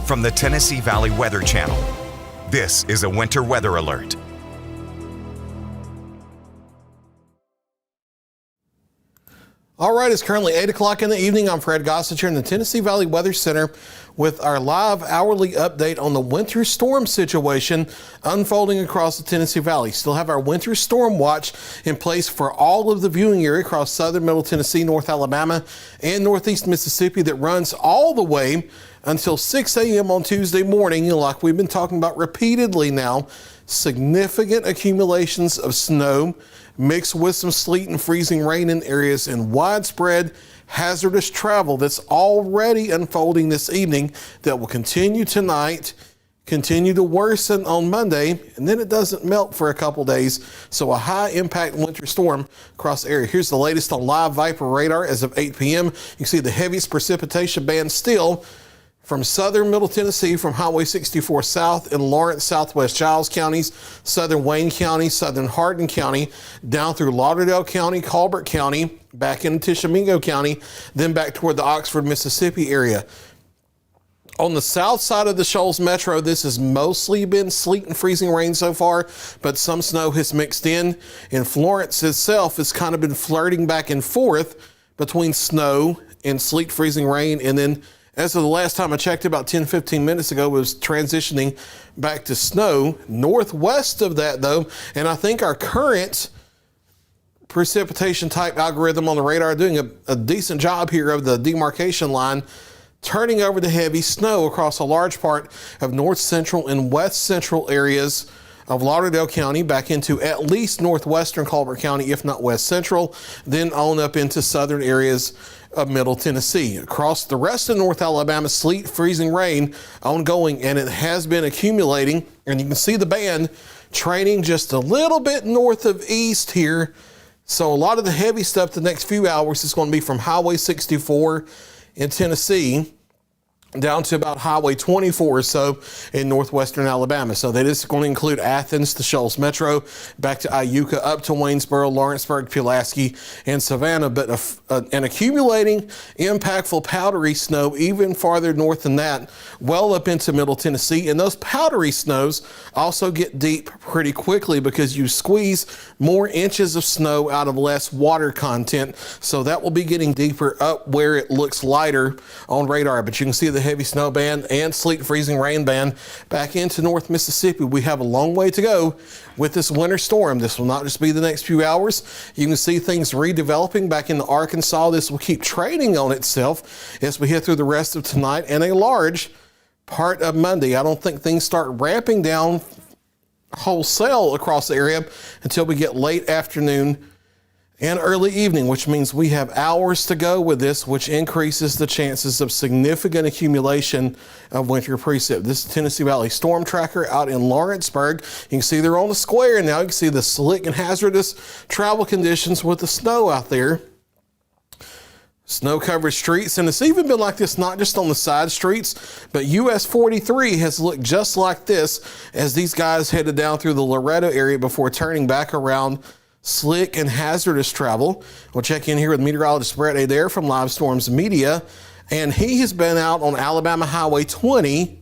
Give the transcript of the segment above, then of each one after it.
From the Tennessee Valley Weather Channel, this is a winter weather alert. All right, it's currently 8 o'clock in the evening. I'm Fred Gossett here in the Tennessee Valley Weather Center with our live hourly update on the winter storm situation unfolding across the Tennessee Valley. Still have our winter storm watch in place for all of the viewing area across southern middle Tennessee, North Alabama, and northeast Mississippi that runs all the way until 6 a.m. on Tuesday morning. Like we've been talking about repeatedly now, significant accumulations of snow mixed with some sleet and freezing rain in areas and widespread hazardous travel that's already unfolding this evening that will continue tonight, continue to worsen on Monday, and then it doesn't melt for a couple days. So a high impact winter storm across the area. Here's the latest on live Viper radar as of 8 p.m. You can see the heaviest precipitation band still from southern middle Tennessee, from Highway 64 south in Lawrence, southwest Giles counties, southern Wayne County, southern Hardin County, down through Lauderdale County, Colbert County, back into Tishomingo County, then back toward the Oxford, Mississippi area. On the south side of the Shoals Metro, this has mostly been sleet and freezing rain so far, but some snow has mixed in. And Florence itself has kind of been flirting back and forth between snow and sleet, freezing rain, and then as of the last time I checked, about 10-15 minutes ago, was transitioning back to snow. Northwest of that, though, and I think our current precipitation type algorithm on the radar doing a decent job here of the demarcation line, turning over the heavy snow across a large part of north central and west central areas of Lauderdale County back into at least northwestern Colbert County, if not west central, then on up into southern areas of middle Tennessee. Across the rest of North Alabama, sleet, freezing rain ongoing, and it has been accumulating. And you can see the band training just a little bit north of east here. So a lot of the heavy stuff the next few hours is going to be from Highway 64 in Tennessee down to about Highway 24 or so in northwestern Alabama. So that is going to include Athens, the Shoals Metro, back to Iuka, up to Waynesboro, Lawrenceburg, Pulaski, and Savannah. But an accumulating, impactful, powdery snow even farther north than that, well up into middle Tennessee. And those powdery snows also get deep pretty quickly because you squeeze more inches of snow out of less water content. So that will be getting deeper up where it looks lighter on radar. But you can see the heavy snow band and sleet freezing rain band back into North Mississippi. We have a long way to go with this winter storm. This will not just be the next few hours. You can see things redeveloping back into Arkansas. This will keep trading on itself as we head through the rest of tonight and a large part of Monday. I don't think things start ramping down wholesale across the area until we get late afternoon and early evening, which means we have hours to go with this, which increases the chances of significant accumulation of winter precip. This is Tennessee Valley Storm Tracker out in Lawrenceburg. You can see they're on the square now. You can see the slick and hazardous travel conditions with the snow out there. Snow-covered streets, and it's even been like this not just on the side streets, but US 43 has looked just like this as these guys headed down through the Loretto area before turning back around. Slick and hazardous travel. We'll check in here with meteorologist Brett Adair from Live Storms Media, and he has been out on Alabama Highway 20,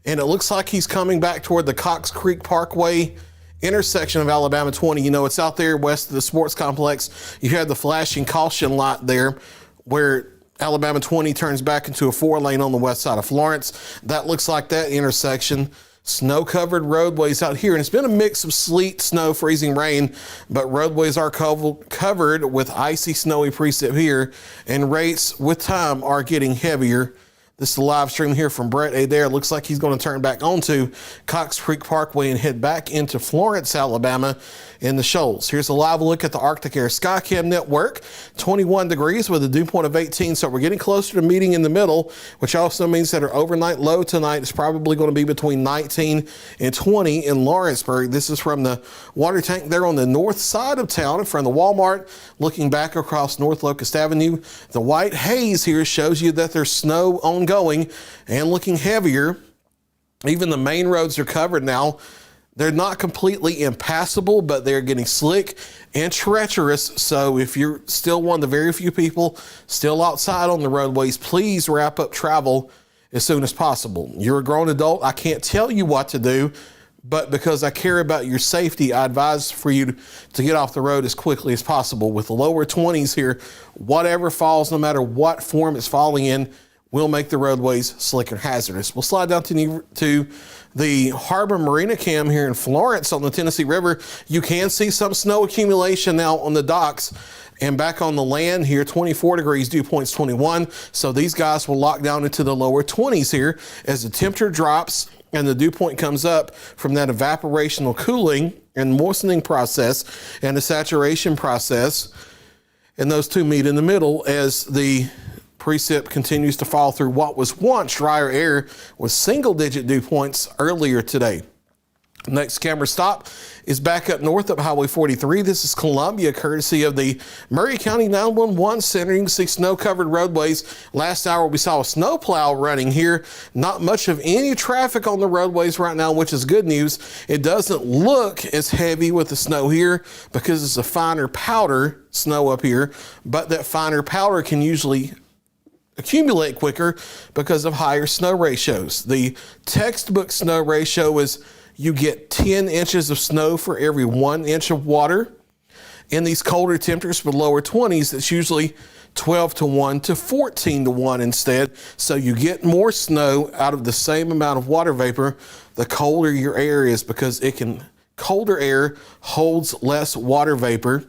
and it looks like he's coming back toward the Cox Creek Parkway intersection of Alabama 20. You know, it's out there west of the sports complex. You have the flashing caution light there where Alabama 20 turns back into a 4-lane on the west side of Florence. That looks like that intersection. Snow-covered roadways out here, and it's been a mix of sleet, snow, freezing rain, but roadways are covered with icy, snowy precip here, and rates with time are getting heavier. This is a live stream here from Brett Adair. Looks like he's going to turn back onto Cox Creek Parkway and head back into Florence, Alabama in the Shoals. Here's a live look at the Arctic Air Skycam network. 21 degrees with a dew point of 18, so we're getting closer to meeting in the middle, which also means that our overnight low tonight is probably going to be between 19 and 20 in Lawrenceburg. This is from the water tank there on the north side of town in front of the Walmart, looking back across North Locust Avenue. The white haze here shows you that there's snow ongoing and looking heavier. Even the main roads are covered now. They're not completely impassable, but they're getting slick and treacherous. So if you're still one of the very few people still outside on the roadways, please wrap up travel as soon as possible. You're a grown adult. I can't tell you what to do, but because I care about your safety, I advise for you to get off the road as quickly as possible. With the lower 20s here, whatever falls, no matter what form it's falling in, will make the roadways slick and hazardous. We'll slide down to the Harbor Marina Cam here in Florence on the Tennessee River. You can see some snow accumulation now on the docks. And back on the land here, 24 degrees, dew point's 21. So these guys will lock down into the lower 20s here as the temperature drops and the dew point comes up from that evaporational cooling and moistening process and the saturation process. And those two meet in the middle as the precip continues to fall through what was once drier air with single-digit dew points earlier today. Next camera stop is back up north up Highway 43. This is Columbia, courtesy of the Murray County 911 Center. You can see snow-covered roadways. Last hour we saw a snowplow running here. Not much of any traffic on the roadways right now, which is good news. It doesn't look as heavy with the snow here because it's a finer powder snow up here, but that finer powder can usually accumulate quicker because of higher snow ratios. The textbook snow ratio is you get 10 inches of snow for every 1 inch of water. In these colder temperatures with lower 20s, it's usually 12 to 1 to 14 to 1 instead. So you get more snow out of the same amount of water vapor the colder your air is, because colder air holds less water vapor.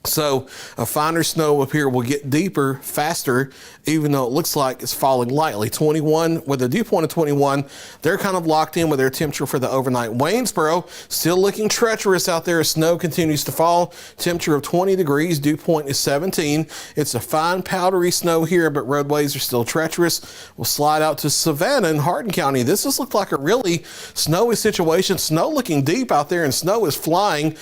So a finer snow up here will get deeper faster, even though it looks like it's falling lightly. 21 with a dew point of 21. They're kind of locked in with their temperature for the overnight. Waynesboro still looking treacherous out there as snow continues to fall. Temperature of 20 degrees. Dew point is 17. It's a fine powdery snow here, but roadways are still treacherous. We'll slide out to Savannah in Hardin County. This has looked like a really snowy situation. Snow looking deep out there and snow is flying.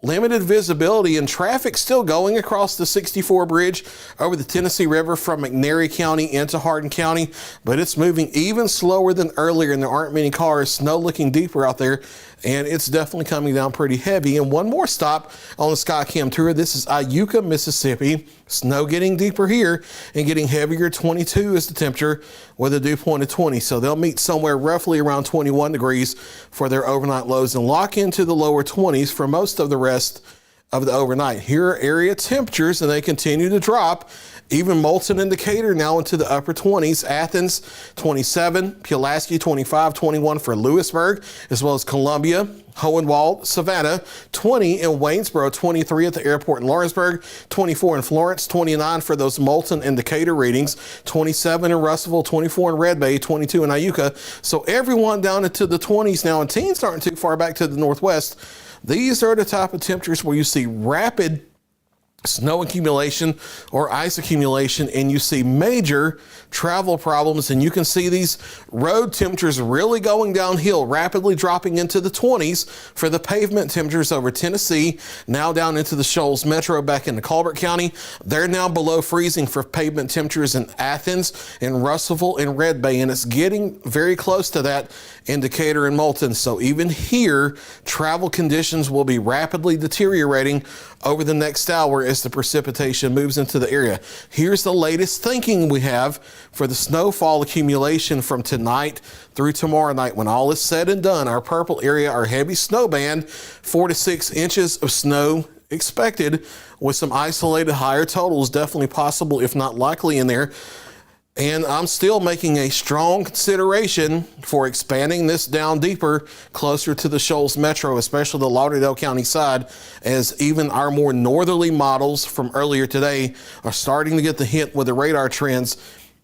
Limited visibility and traffic still going across the 64 bridge over the Tennessee River from McNairy County into Hardin County, but it's moving even slower than earlier and there aren't many cars. Snow looking deeper out there, and it's definitely coming down pretty heavy. And one more stop on the Skycam tour. This is Iuka, Mississippi. Snow getting deeper here and getting heavier. 22 is the temperature with a dew point of 20. So they'll meet somewhere roughly around 21 degrees for their overnight lows and lock into the lower 20s for most of the rest of the overnight. Here are area temperatures, and they continue to drop. Even Moulton and Decatur now into the upper 20s. Athens, 27. Pulaski, 25, 21 for Lewisburg, as well as Columbia, Hohenwald, Savannah, 20 in Waynesboro, 23 at the airport in Lawrenceburg, 24 in Florence, 29 for those Moulton and Decatur readings, 27 in Russellville, 24 in Red Bay, 22 in Iuka. So everyone down into the 20s now, and teens aren't too far back to the northwest. These are the type of temperatures where you see rapid snow accumulation or ice accumulation, and you see major travel problems, and you can see these road temperatures really going downhill, rapidly dropping into the 20s for the pavement temperatures over Tennessee, now down into the Shoals Metro back into Colbert County. They're now below freezing for pavement temperatures in Athens, in Russellville, and Red Bay, and it's getting very close to that in Decatur and Moulton. So even here, travel conditions will be rapidly deteriorating over the next hour as the precipitation moves into the area. Here's the latest thinking we have for the snowfall accumulation from tonight through tomorrow night. When all is said and done, our purple area, our heavy snow band, 4 to 6 inches of snow expected, with some isolated higher totals definitely possible, if not likely, in there. And I'm still making a strong consideration for expanding this down deeper, closer to the Shoals Metro, especially the Lauderdale County side, as even our more northerly models from earlier today are starting to get the hint with the radar trends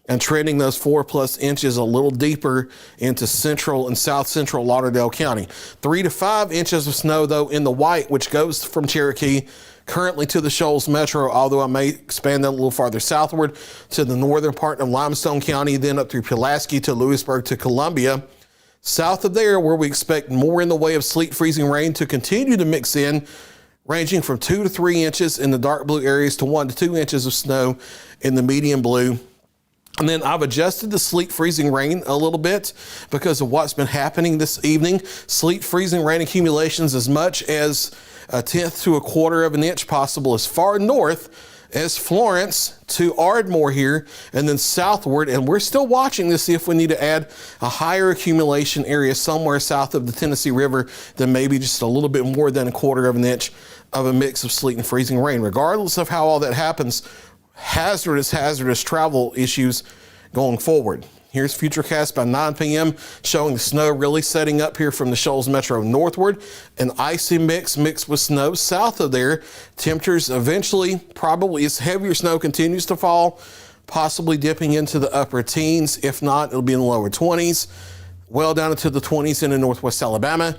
and trending those 4+ inches a little deeper into central and south central Lauderdale County. 3 to 5 inches of snow, though, in the white, which goes from Cherokee currently to the Shoals Metro, although I may expand that a little farther southward to the northern part of Limestone County, then up through Pulaski to Lewisburg to Columbia. South of there, where we expect more in the way of sleet freezing rain to continue to mix in, ranging from 2 to 3 inches in the dark blue areas to 1 to 2 inches of snow in the medium blue. And then I've adjusted the sleet freezing rain a little bit because of what's been happening this evening. Sleet freezing rain accumulations as much as 1/10 to 1/4 of an inch possible as far north as Florence to Ardmore here and then southward. And we're still watching to see if we need to add a higher accumulation area somewhere south of the Tennessee River than maybe just a little bit more than 1/4 of an inch of a mix of sleet and freezing rain. Regardless of how all that happens, hazardous travel issues going forward. Here's Futurecast by 9 p.m. showing the snow really setting up here from the Shoals Metro northward. An icy mix mixed with snow south of there. Temperatures eventually, probably as heavier snow continues to fall, possibly dipping into the upper teens. If not, it'll be in the lower 20s, well down into the 20s into northwest Alabama.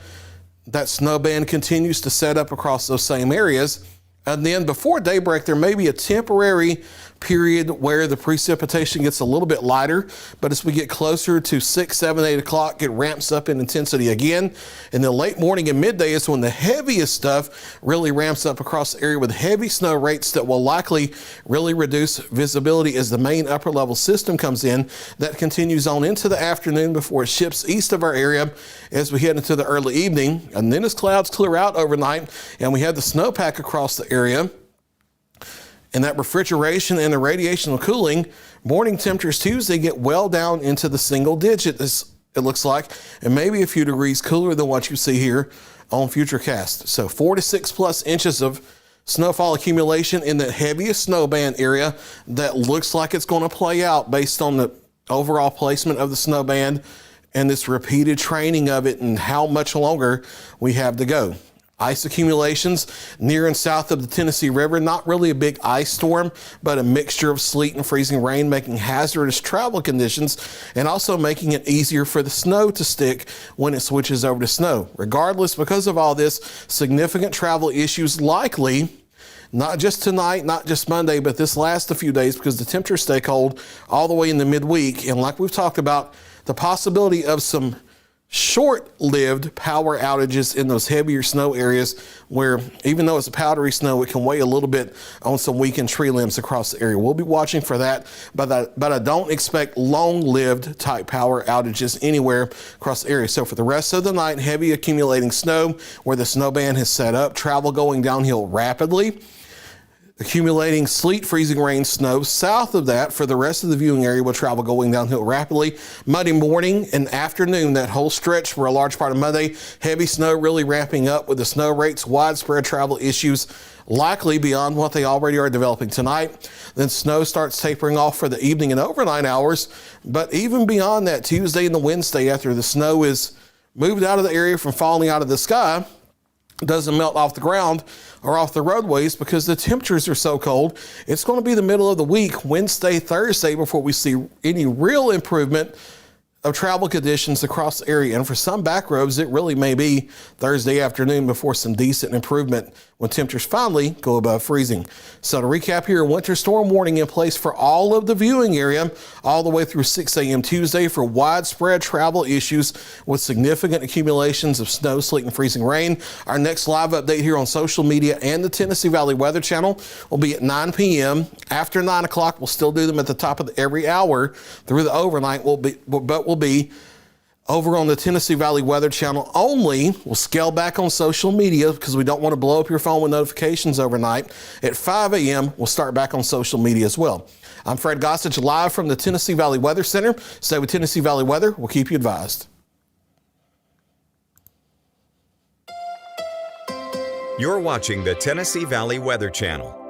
That snow band continues to set up across those same areas. And then before daybreak, there may be a temporary period where the precipitation gets a little bit lighter, but as we get closer to 6, 7, 8 o'clock, it ramps up in intensity again. In the late morning and midday is when the heaviest stuff really ramps up across the area with heavy snow rates that will likely really reduce visibility as the main upper level system comes in. That continues on into the afternoon before it shifts east of our area as we head into the early evening. And then as clouds clear out overnight and we have the snowpack across the area, and that refrigeration and the radiational cooling, morning temperatures Tuesday get well down into the single digits, it looks like, and maybe a few degrees cooler than what you see here on Futurecast. So 4 to 6 plus inches of snowfall accumulation in the heaviest snow band area that looks like it's going to play out based on the overall placement of the snow band and this repeated training of it and how much longer we have to go. Ice accumulations near and south of the Tennessee River, not really a big ice storm, but a mixture of sleet and freezing rain making hazardous travel conditions and also making it easier for the snow to stick when it switches over to snow. Regardless, because of all this, significant travel issues likely, not just tonight, not just Monday, but this last a few days because the temperatures stay cold all the way in the midweek. And like we've talked about, the possibility of some short-lived power outages in those heavier snow areas where even though it's a powdery snow, it can weigh a little bit on some weakened tree limbs across the area. We'll be watching for that, but I don't expect long-lived type power outages anywhere across the area. So for the rest of the night, heavy accumulating snow where the snow band has set up, travel going downhill rapidly. Accumulating sleet, freezing rain, snow. South of that, for the rest of the viewing area, will travel going downhill rapidly. Monday morning and afternoon, that whole stretch for a large part of Monday, heavy snow really ramping up with the snow rates, widespread travel issues, likely beyond what they already are developing tonight. Then snow starts tapering off for the evening and overnight hours. But even beyond that, Tuesday and the Wednesday, after the snow is moved out of the area from falling out of the sky, doesn't melt off the ground or off the roadways because the temperatures are so cold. It's going to be the middle of the week, Wednesday, Thursday, before we see any real improvement of travel conditions across the area. And for some back roads, it really may be Thursday afternoon before some decent improvement when temperatures finally go above freezing. So to recap here, a winter storm warning in place for all of the viewing area all the way through 6 a.m. Tuesday for widespread travel issues with significant accumulations of snow, sleet, and freezing rain. Our next live update here on social media and the Tennessee Valley Weather Channel will be at 9 p.m. After 9 o'clock, we'll still do them at the top of every hour through the overnight, but we'll be over on the Tennessee Valley Weather Channel only. We'll scale back on social media because we don't want to blow up your phone with notifications overnight. At 5 a.m., we'll start back on social media as well. I'm Fred Gossage, live from the Tennessee Valley Weather Center. Stay with Tennessee Valley Weather. We'll keep you advised. You're watching the Tennessee Valley Weather Channel.